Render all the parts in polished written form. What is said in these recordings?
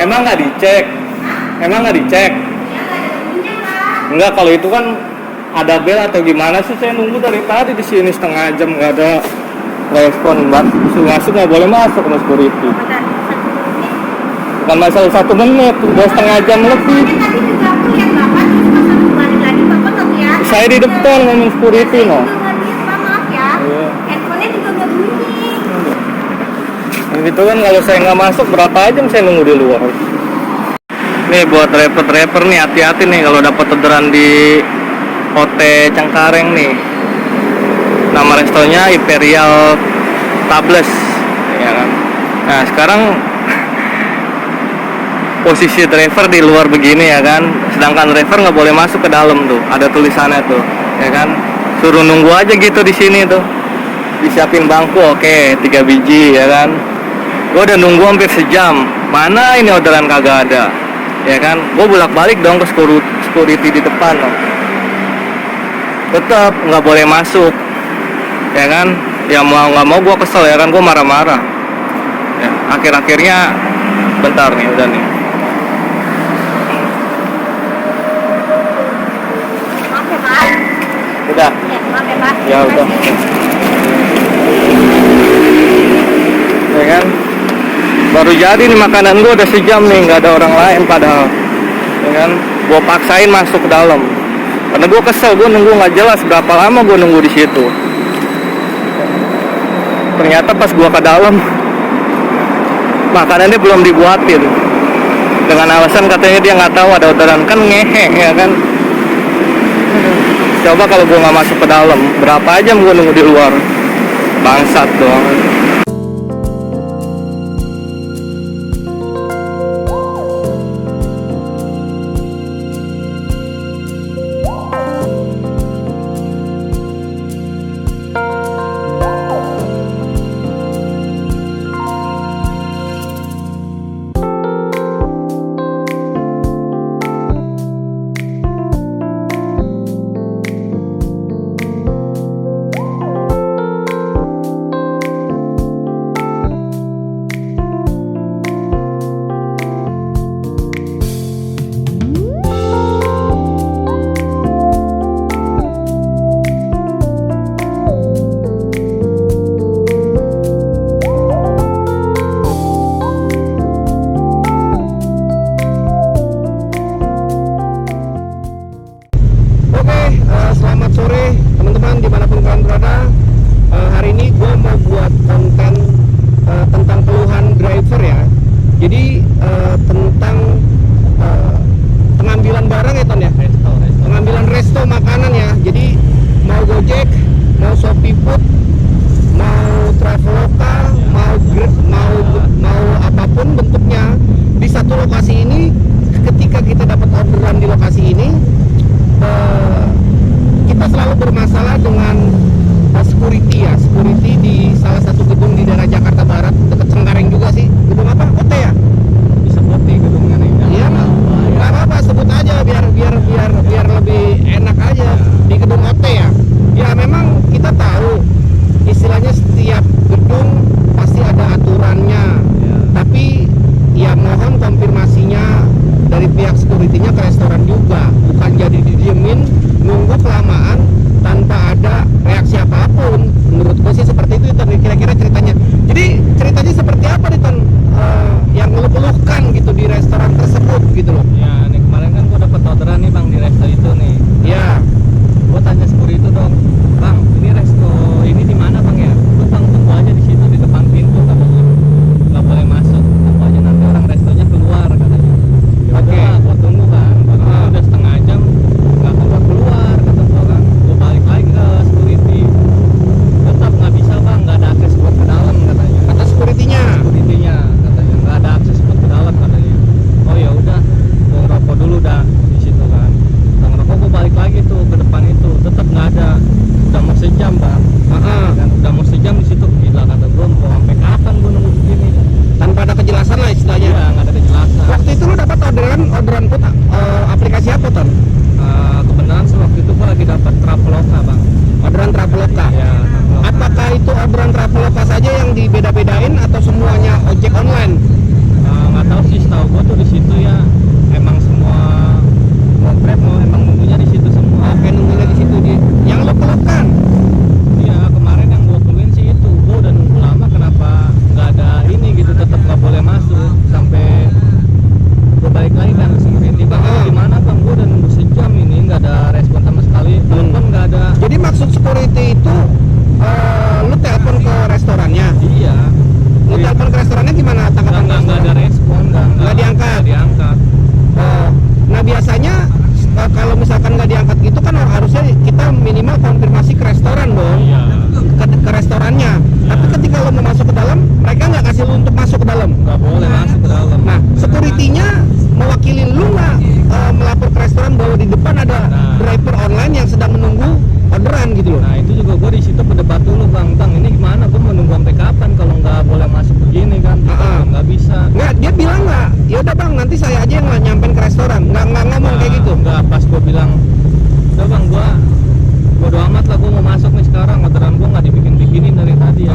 Emang nggak dicek? Emang nggak dicek? Enggak, kalau itu kan ada bel atau gimana sih? Saya nunggu dari tadi di sini setengah jam nggak ada respon, Mbak. Suruh masuk nggak boleh masuk sama security. Bukan masalah 1 menit, udah setengah jam lebih. Tadi juga aku lihat Bapak terus pas aku balik lagi Bapak nggak kelihatan. Saya di depan ngomong security, no. Maaf ya. Handphonenya juga nggak bunyi. Gitu kan, kalau saya nggak masuk berapa jam saya nunggu di luar. Nih buat rapper nih, hati-hati nih kalau dapat orderan di Hotel Cengkareng nih. Nama restonya Imperial Tables, ya kan. Nah sekarang posisi driver di luar begini ya kan, sedangkan driver nggak boleh masuk ke dalam tuh, ada tulisannya tuh, ya kan. Suruh nunggu aja gitu di sini tuh, disiapin bangku, oke 3 biji ya kan. Gue udah nunggu hampir sejam, mana ini orderan kagak ada, ya kan. Gue bolak-balik dong ke security di depan loh. Tetap nggak boleh masuk, ya kan. Ya mau nggak mau gue kesel ya kan, gue marah-marah. Ya, akhir-akhirnya bentar nih, udah nih. Maaf ya Pak. Udah. Ya, maaf ya Pak. Ya udah. Ya kan. Baru jadi nih makanan gue udah sejam nih, nggak ada orang lain padahal. Ya kan. Gue paksain masuk ke dalam. Karena gue kesel, gue nunggu nggak jelas berapa lama gue nunggu di situ. Ternyata pas gue ke dalam, makanannya belum dibuatin. Dengan alasan katanya dia nggak tahu ada orderan, kan ngehe ya kan. Coba kalau gue nggak masuk ke dalam, berapa jam gue nunggu di luar, bangsat doang. Selamat sore teman-teman dimanapun kalian berada. Hari ini gue mau buat konten tentang keluhan driver ya. Jadi tentang pengambilan barang ya Ton ya. Pengambilan resto makanan ya. Jadi mau Gojek, mau Shopee Food, mau Traveloka, mau apapun bentuknya di satu lokasi ini. Ketika kita dapat orderan di lokasi ini, kita selalu bermasalah dengan security ya, security di salah satu gedung di daerah Jakarta Barat, dekat Cengkareng juga sih. Gedung apa? OT ya? Disebut di gedungnya nih. Iya, nggak apa-apa, sebut aja biar lebih enak aja. Di gedung OT ya. Ya memang kita tahu istilahnya setiap gedung pasti ada aturannya. Tapi ya mohon konfirmasinya dari pihak security-nya ke restoran juga, bukan jadi didiemin nunggu kelamaan tanpa ada reaksi apapun. Menurut gue sih seperti itu kira-kira ceritanya. Jadi ceritanya seperti apa nih Ton, yang ngeluh-ngeluhkan gitu di restoran tersebut gitu loh. Ya nih kemarin kan gue dapet orderan nih Bang di resto itu nih. Ya, Gue tanya security dong, Bang ini resto ini di mana Bang ya? Lu Bang tunggu aja di situ di depan pintu katanya. Nggak boleh masuk, tunggu aja nanti orang restonya keluar katanya. Ya Oke. udah, gue tunggu kan. Gua tunggu udah setengah jam nggak keluar kata gue kan. Gue balik lagi ke security. Tetap nggak bisa Bang, nggak ada akses buat ke dalam katanya. kata security-nya. Security-nya katanya nggak ada akses buat ke dalam katanya. Oh ya udah, gue ngerokok dulu dah di situ kan. Gue ngerokok, gue balik lagi tuh ke depan itu, tetap nggak ada. security-nya mewakili lu nggak melapor ke restoran bahwa di depan ada Nah. driver online yang sedang menunggu orderan gitu loh. Nah itu juga gue di situ berdebat dulu bang, ini gimana gue mau nunggu sampai kapan kalau nggak boleh masuk begini kan? Nggak bisa. Nggak, dia bilang nggak, ya udah bang nanti saya aja yang nyampein ke restoran, nggak ngomong kayak gitu. Nggak, pas gue bilang, udah bang gue bodo amat lah, gue mau masuk nih sekarang, orderan gue nggak dibikin-bikinin dari tadi ya.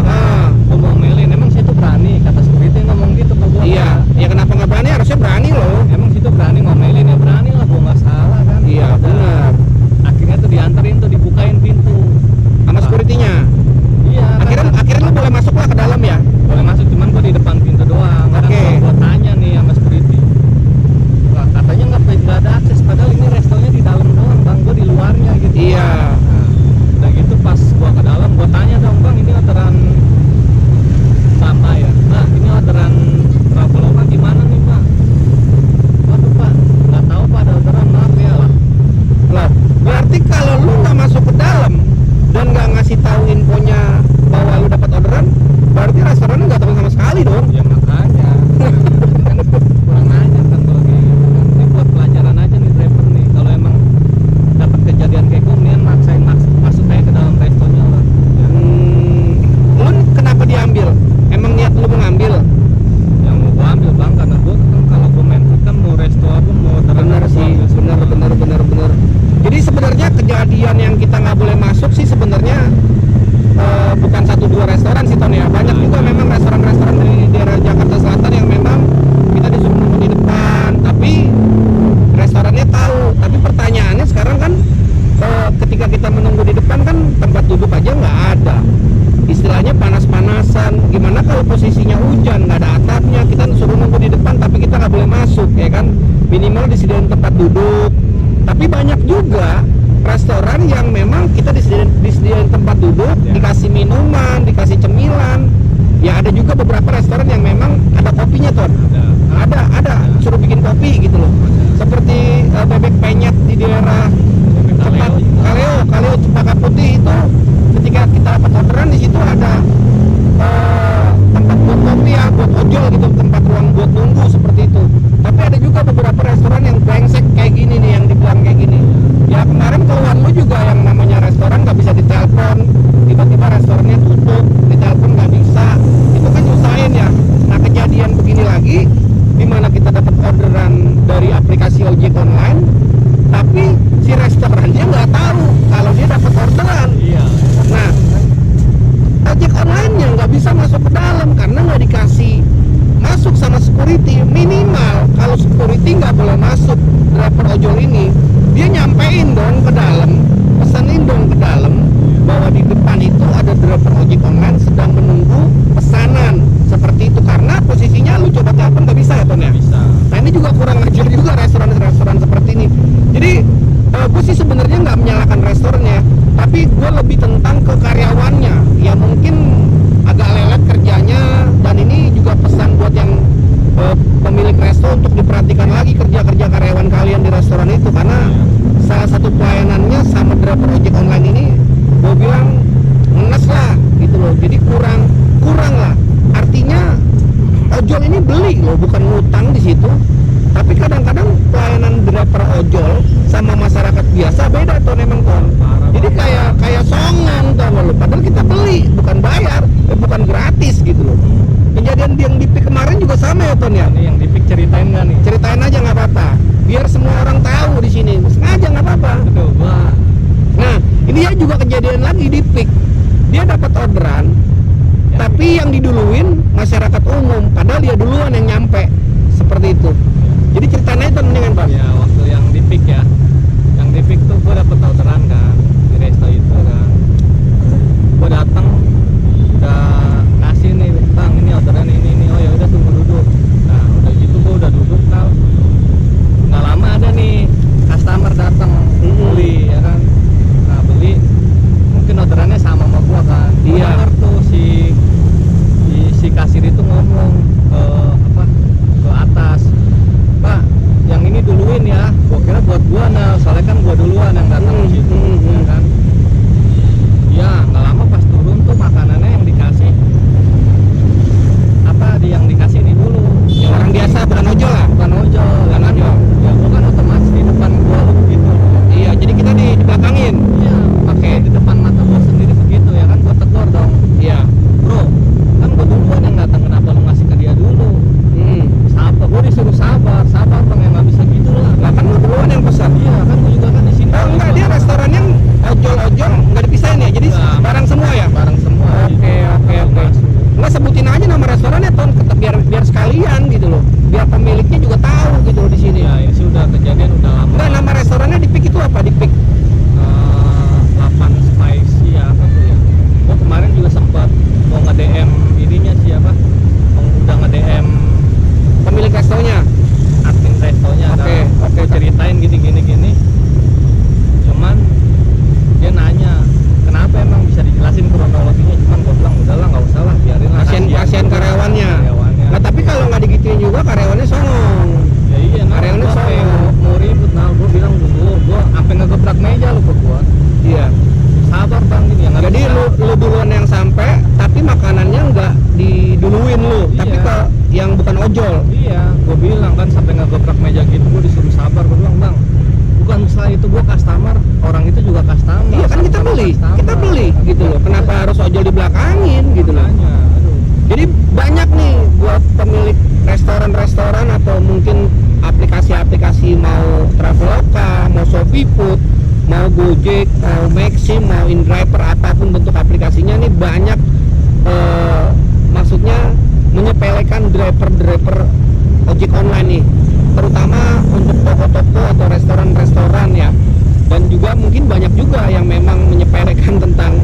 Gue mau melin, emang situ berani, kata security ngomong gitu ke gue. Iya, ya kenapa nggak berani? Harusnya berani loh. Emang situ berani ngomelin, ya berani lah, gue nggak salah kan. Iya, Udah. benar. Akhirnya tuh dianterin tuh, dibukain pintu Sama security-nya. Iya, Akhirnya lu boleh masuk lah ke dalam ya. boleh masuk, cuman gue di depan pintu doang. Oke. Gue tanya nih sama security, wah katanya nggak ada akses, padahal ini restonya di dalam doang bang, gue di luarnya gitu. Iya. Nah, udah gitu pas gue ke dalam, gue tanya dong bang, ini orderan sama ya? Nah ini orderan Traveloka gimana nih pak? Waduh pak, nggak tahu pak ada orderan, maaf ya lah. Loh, berarti kalau lu nggak masuk ke dalam dan nggak ngasih tahu infonya bahwa lu dapat orderan, berarti restorannya nggak tahu sama sekali dong. Ya makanya kan kurang aja kan kalau kayak gitu kan. Ini buat pelajaran aja nih driver nih, kalau emang dapat kejadian kayak gue mendingan maksain masuk kayak ke dalam restonya lah ya. Lu kenapa diambil? Emang niat lu mengambil? Yang mau gue ambil bang, karena gue kan kalau gue main food kan mau resto apa mau orderan Bener apa, sih, gua ambil semua. bener. Jadi sebenarnya kejadian yang kita nggak boleh masuk sih sebenarnya bukan 1-2 restoran sih Ton ya. Banyak juga memang restoran-restoran di daerah Jakarta Selatan yang memang kita disuruh nunggu di depan, tapi restorannya tahu. Tapi pertanyaannya sekarang kan ketika kita menunggu di depan kan tempat duduk aja nggak ada. Istilahnya panas-panasan. Gimana kalau posisinya hujan, nggak ada atapnya, kita suruh nunggu di depan tapi kita nggak boleh masuk ya kan? Minimal disediain tempat duduk. Tapi banyak juga restoran yang memang kita disediain tempat duduk, dikasih minuman, dikasih cemilan. Ya ada juga beberapa restoran yang memang ada kopinya Ton. Ada suruh bikin kopi gitu loh. Seperti bebek penyet di daerah Kaleo Cempaka Putih itu, ketika kita dapat orderan di situ ada tempat buat kopi ya, buat ojol gitu, tempat ruang buat nunggu seperti itu. Tapi ada juga beberapa restoran yang brengsek kayak gini nih, yang dibilang kayak gini. Ya kemarin keluhan lu juga yang namanya restoran nggak bisa ditelepon, tiba-tiba restorannya tutup, ditelepon nggak bisa, itu kan nyusahin ya. Nah kejadian begini lagi, dimana kita dapat orderan dari aplikasi ojek online, tapi si restorannya nggak tahu kalau dia dapat orderan. Iya. Nah, ojek online-nya nggak bisa masuk ke dalam karena nggak dikasih masuk sama security. Minimal kalau security nggak boleh masuk, driver ojol ini dia nyampein dong ke dalam, pesenin dong ke dalam bahwa di depan itu ada driver ojek online sedang menunggu pesanan seperti itu. Karena posisinya lu coba telepon nggak bisa ya Ton ya. Bisa. Nah ini juga kurang ajar juga restoran-restoran seperti ini. Jadi gue sih sebenarnya nggak menyalahkan restorannya, tapi gue lebih tentang ke karyawannya yang mungkin agak lelet kerjanya. Dan ini juga pesan buat yang pemilik resto untuk diperhatikan lagi kerja-kerja karyawan kalian di restoran itu, karena salah satu pelayanannya sama driver ojek online ini gue bilang ngenes lah gitu loh. Jadi kurang lah. Artinya ojol ini beli loh, bukan ngutang di situ. Tapi kadang-kadang pelayanan driver ojol sama masyarakat biasa beda Ton, emang Ton. Jadi kayak songong tau lo, padahal kita beli bukan bayar, bukan gratis gitu loh. Kejadian yang di PIK kemarin juga sama ya Ton ya. Ini yang di pick ceritain nggak nih? Ceritain aja nggak apa-apa, biar semua orang tahu di sini. Sengaja nggak apa-apa. Betul, gua Nah ini ya juga kejadian lagi di PIK. Dia dapat orderan, tapi yang diduluin masyarakat umum, padahal dia duluan yang nyampe seperti itu. Jadi ceritanya itu mendingan Bang. ya waktu yang di pick ya, yang di pick tuh gua dapet orderan kan di resto itu kan. Gua datang udah ngasih nih bang, ini orderan ini, oh ya udah tunggu duduk. Nah udah gitu gua udah duduk tau, nggak lama ada nih customer datang beli ya kan. Nah beli mungkin orderannya sama gua kan. Gua Iya. denger tuh si kasir itu ngomong ke atas, Pak yang ini duluin ya apa di Pik? 8 spicy apa tuh ya. Gua kemarin juga sempat mau nge-DM ininya siapa, udah nge-DM Pemilik restonya. admin restonya. Oke, Gua oke. ceritain gini, cuman dia nanya kenapa emang bisa dijelasin kronologinya, cuman gua bilang udahlah nggak usah lah, biarin lah, Kasihan juga karyawannya. karyawannya. Nah tapi kalau nggak digituin juga karyawannya songong. Ya iya, nah karyawannya gua sampai songong. mau ribut, nah gua bilang gua sampai ngegebrak meja lu ke gua. Iya. Sabar bang, gini ya nggak Jadi bisa. lu duluan yang sampai, tapi makanannya nggak diduluin lu, Iya. tapi ke yang bukan ojol. Iya, gue bilang kan sampai ngegebrak meja gitu, gue disuruh sabar. Gue bilang bang, bukan setelah itu gue customer, orang itu juga customer. Iya kan kita Sama-sama beli, customer. kita beli gitu loh. Kenapa harus ojol dibelakangin gitu loh? Makanya, aduh. Jadi banyak nih buat pemilik restoran-restoran atau mungkin aplikasi-aplikasi mau Traveloka, mau ShopeeFood, mau Gojek, mau Maxim, mau InDriver, apapun bentuk aplikasinya nih banyak maksudnya menyepelekan driver-driver ojek online nih, terutama untuk toko-toko atau restoran-restoran ya, dan juga mungkin banyak juga yang memang menyepelekan tentang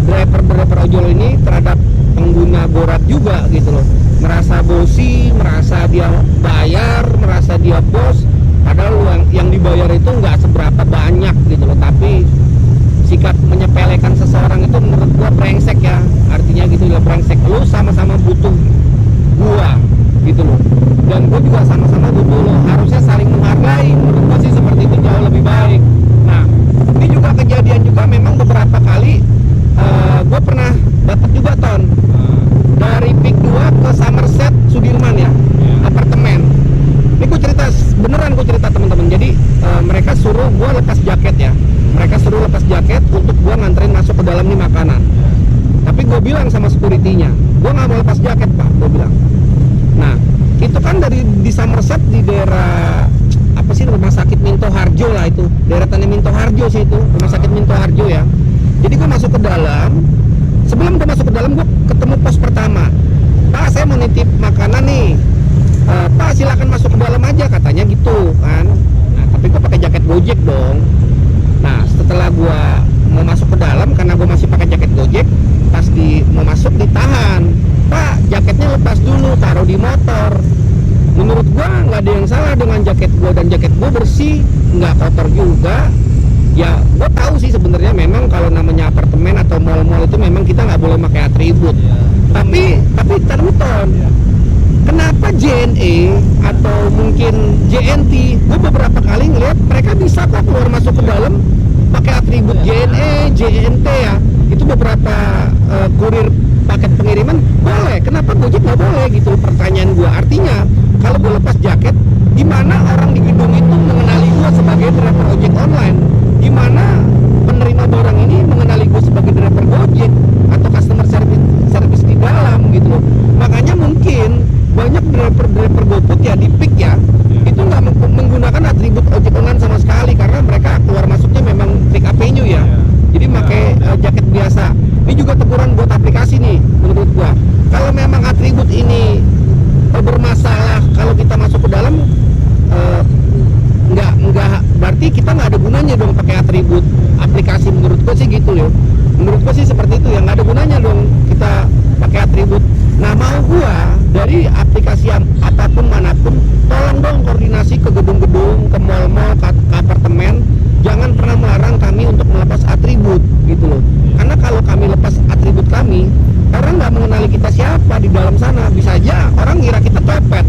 driver-driver ojol ini terhadap pengguna Borat juga gitu loh, merasa bosi, merasa dia bayar, merasa dia bos, padahal yang dibayar itu nggak seberapa banyak gitu loh. Tapi sikap menyepelekan seseorang itu menurut gua brengsek ya, artinya gitu ya, brengsek. Lu sama-sama butuh gua gitu loh, dan gua juga sama-sama butuh lo, harusnya saling menghargai. Menurut gua sih seperti itu jauh lebih baik. Nah ini juga kejadian juga memang beberapa kali gua pernah dapat juga ton dari Pik 2 ke Somerset Sudirman ya, apartemen. Ini gue cerita beneran, gue cerita teman-teman. Jadi mereka suruh gue lepas jaket ya, mereka suruh lepas jaket untuk gue nganterin masuk ke dalam nih makanan. Tapi gue bilang sama security-nya, gue nggak mau lepas jaket pak, gue bilang. Nah itu kan di Somerset, di daerah apa sih, rumah sakit Minto Harjo lah itu, daeratannya Minto Harjo sih itu, rumah sakit Minto Harjo ya. Jadi gue masuk ke dalam, sebelum gue masuk ke dalam gue ketemu pos pertama. Pak saya mau nitip makanan nih, Pak silakan masuk ke dalam aja katanya gitu kan. Nah tapi gue pakai jaket Gojek dong. Nah setelah gue mau masuk ke dalam, karena gue masih pakai jaket Gojek, pas mau masuk ditahan, Pak jaketnya lepas dulu, taruh di motor. Menurut gue nggak ada yang salah dengan jaket gue, dan jaket gue bersih, nggak kotor juga. Ya gue tahu sih sebenarnya memang kalau namanya apartemen atau mall-mall itu memang kita nggak boleh pakai atribut. Tapi taruton. Kenapa JNE atau mungkin JNT, gue beberapa kali ngeliat mereka bisa kok keluar masuk ke dalam pakai atribut JNE, JNT ya. Itu beberapa kurir paket pengiriman boleh. Kenapa Gojek nggak boleh gitu? Pertanyaan gue. Artinya kalau gue lepas jaket, di mana orang di gedung itu mengenali gue sebagai driver ojek online? Di mana penerima barang ini mengenali gue sebagai driver Gojek atau customer service di dalam gitu loh. Makanya mungkin banyak driver GoFood ya di Pik ya, itu nggak menggunakan atribut ojek online sama sekali, karena mereka keluar masuknya memang Pik Avenue ya. Jadi pakai jaket biasa. Ini juga teguran buat aplikasi nih menurut gua. Kalau memang atribut ini bermasalah, kalau kita masuk ke dalam nggak berarti kita nggak ada gunanya dong pakai atribut aplikasi. Menurut gua sih gitu loh. Menurut gua sih seperti itu ya, nggak ada gunanya dong kita pakai atribut. Nah mau gua dari aplikasi apapun manapun, tolong dong koordinasi ke gedung-gedung, ke mall-mall, ke apartemen, jangan pernah melarang kami untuk melepas atribut gitu loh. Karena kalau kami lepas atribut kami, orang nggak mengenali kita siapa di dalam sana. Bisa aja orang ngira kita copet,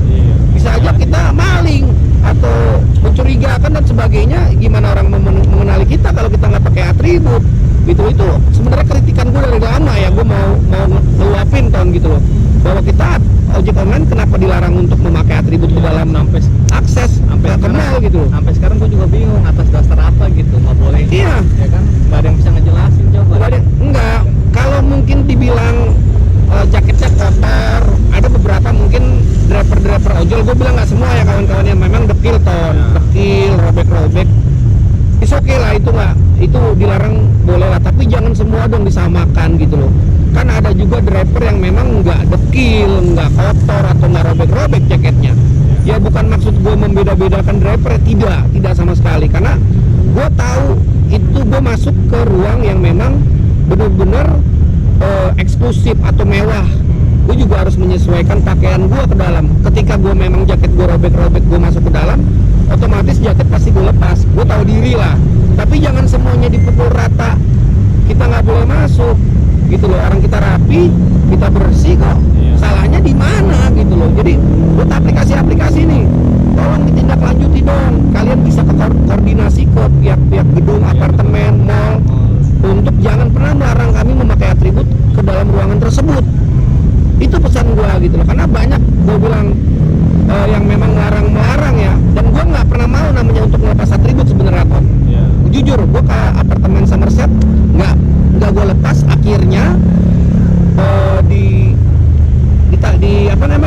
bisa aja kita maling atau mencurigakan dan sebagainya. Gimana orang mengenali kita kalau kita nggak pakai atribut gitu? Itu sebenarnya kritikan gue dari lama ya, gue mau ngeluapin ton gitu loh, bahwa kita ojek online kenapa dilarang untuk memakai atribut di dalam sampai akses ke mall gitu loh. Sampai sekarang gue juga bingung atas dasar apa gitu, nggak boleh. Iya, Ya kan, nggak ada yang bisa ngejelasin coba. enggak. Kalau mungkin dibilang jaketnya kotor, ada beberapa mungkin driver ojol, gue bilang nggak semua ya kawan-kawan, yang memang dekil ton, dekil, robek-robek, is oke lah, itu nggak, itu dilarang boleh lah, tapi jangan semua dong disamakan gitu loh. Kan ada juga driver yang memang nggak dekil, nggak kotor atau nggak robek-robek jaketnya. Ya bukan maksud gue membeda-bedakan driver, tidak sama sekali, karena gue tahu itu gue masuk ke ruang yang memang benar-benar eksklusif atau mewah. Gue juga harus menyesuaikan pakaian gue ke dalam. Ketika gue memang jaket gue robek-robek, gue masuk ke dalam, otomatis jaket pasti gue lepas. Gue tahu diri lah. Tapi jangan semuanya dipukul rata. Kita nggak boleh masuk, gitu loh. Orang kita rapi, kita bersih kok. Salahnya di mana, gitu loh. Jadi buat aplikasi-aplikasi nih, tolong ditindaklanjuti dong. Kalian bisa koordinasi ke pihak-pihak gedung, apartemen, mall, untuk jangan pernah melarang kami memakai atribut ke dalam ruangan tersebut. Itu pesan gue, gitu loh. Karena banyak gue bilang yang memang melarang ya, dan gue nggak pernah mau namanya untuk melepas atribut sebenarnya, Tom. Jujur, gue ke apartemen Somerset nggak gue lepas. Akhirnya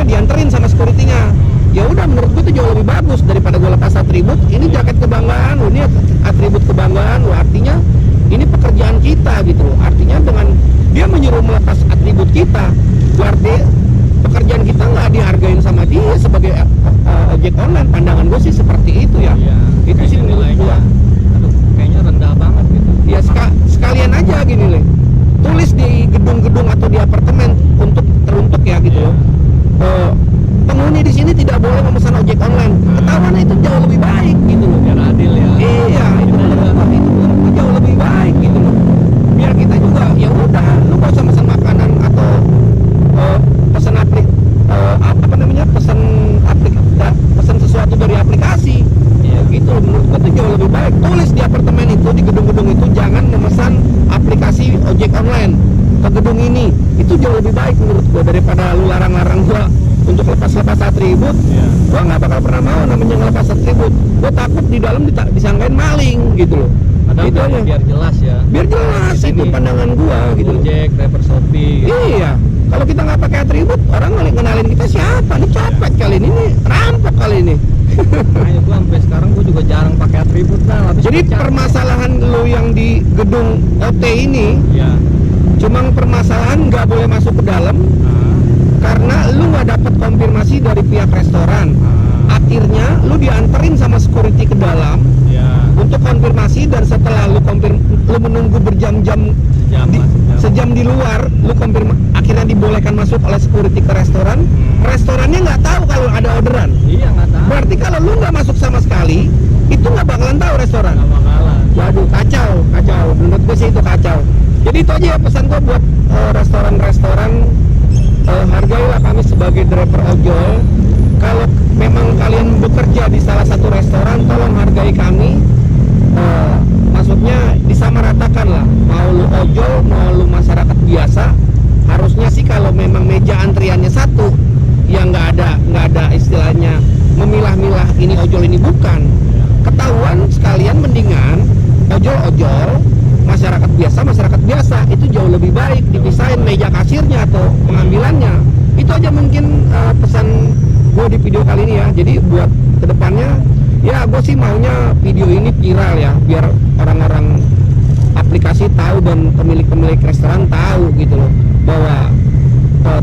dianterin sama security-nya. Ya udah, menurut gue itu jauh lebih bagus daripada gue lepas atribut. Ini jaket kebanggaan, ini atribut kebanggaan, artinya ini pekerjaan kita, gitu loh. Artinya dengan dia menyuruh melepas atribut kita, berarti pekerjaan kita nggak dihargain sama dia sebagai ojek online. Pandangan gue sih seperti itu ya. Itu sih menurut gue. Aduh, kayaknya rendah banget gitu. Ya sekalian aja gini nih, tulis di gedung-gedung atau di apartemen teruntuk ya, gitu loh. Penghuni di sini tidak boleh memesan ojek online. Ketahuan itu jauh lebih baik, gitu loh. Biar adil ya. Iya, itu jauh lebih baik, gitu loh. Biar kita juga ya udah, lu gak usah pesan makanan atau pesan pesan sesuatu dari aplikasi. Gitu loh, menurut gua itu jauh lebih baik. Tulis di apartemen itu, di gedung-gedung itu, jangan memesan aplikasi ojek online ke gedung ini. Itu jauh lebih baik menurut gua daripada lu larang-larang gua untuk lepas atribut. Gua nggak bakal pernah mau namanya ngelepas atribut. Gua takut di dalam disangkain maling, gitu loh. Padahal Itu aja. biar jelas ya. Biar jelas, itu pandangan gua, gitu loh. Gojek, driver Shopee. Iya, kalau kita nggak pakai atribut, orang ngenalin kita siapa? Ini copet kali ini rampok kali ini. Makanya gua sampai sekarang gua juga jarang pakai atribut lah. Jadi permasalahan lu yang di gedung OT ini, cuma permasalahan nggak boleh masuk ke dalam karena lu nggak dapat konfirmasi dari pihak restoran. Akhirnya lu dianterin sama security ke dalam untuk konfirmasi, dan setelah lu menunggu berjam-jam sejam di luar, lu akhirnya dibolehkan masuk oleh security ke restoran. Restorannya nggak tahu kalau ada orderan. Iya, nggak tahu. Berarti kalau lu nggak masuk sama sekali, itu nggak bakalan tahu restoran. Nggak bakalan. Waduh, kacau. Menurut gue sih itu kacau. Jadi itu aja ya pesan gue buat restoran-restoran. Hargailah kami sebagai driver ojol. Kalau memang kalian bekerja di salah satu restoran, tolong hargai kami. Maksudnya disamaratakan lah. Mau lu ojol, mau lu masyarakat biasa, harusnya sih kalau memang meja antriannya satu, yang nggak ada istilahnya memilah-milah ini ojol ini bukan. Ketahuan sekalian, mendingan ojol masyarakat biasa itu jauh lebih baik, dipisahin meja kasirnya atau pengambilannya. Itu aja mungkin pesan gue di video kali ini ya. Jadi buat kedepannya ya, gue sih maunya video ini viral ya, biar orang-orang aplikasi tahu dan pemilik restoran tahu, gitu loh, bahwa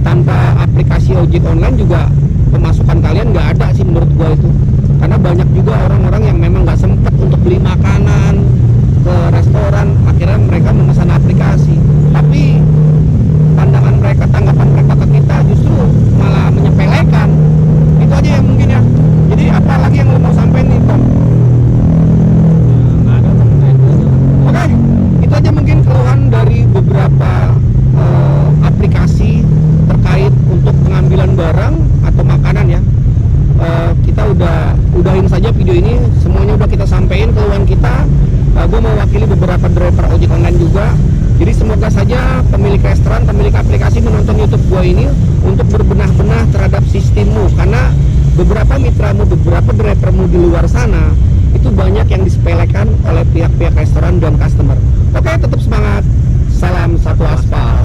tanpa aplikasi ojek online juga pemasukan kalian nggak ada sih menurut gue itu. Karena banyak juga orang-orang yang memang nggak sempet untuk beli makanan ke restoran, akhirnya mereka memesan aplikasi. Tapi pandangan mereka, tanggapan mereka ke kita justru malah menyepelekan. Itu aja yang mungkin ya. Jadi apa lagi yang lo mau sampein nih, Tom? Nggak ada temen itu. Oke, itu aja mungkin keluhan dari beberapa aplikasi terkait untuk pengambilan barang atau makanan ya. Kita udahin saja video ini, semuanya udah kita sampein keluhan kita. Gue mewakili beberapa driver ojek online juga. Jadi semoga saja pemilik restoran, pemilik aplikasi menonton YouTube gue ini untuk berbenah-benah terhadap sistemmu, karena beberapa mitramu, beberapa drivermu di luar sana itu banyak yang disepelekan oleh pihak-pihak restoran dan customer. Oke, tetap semangat. Salam satu aspal.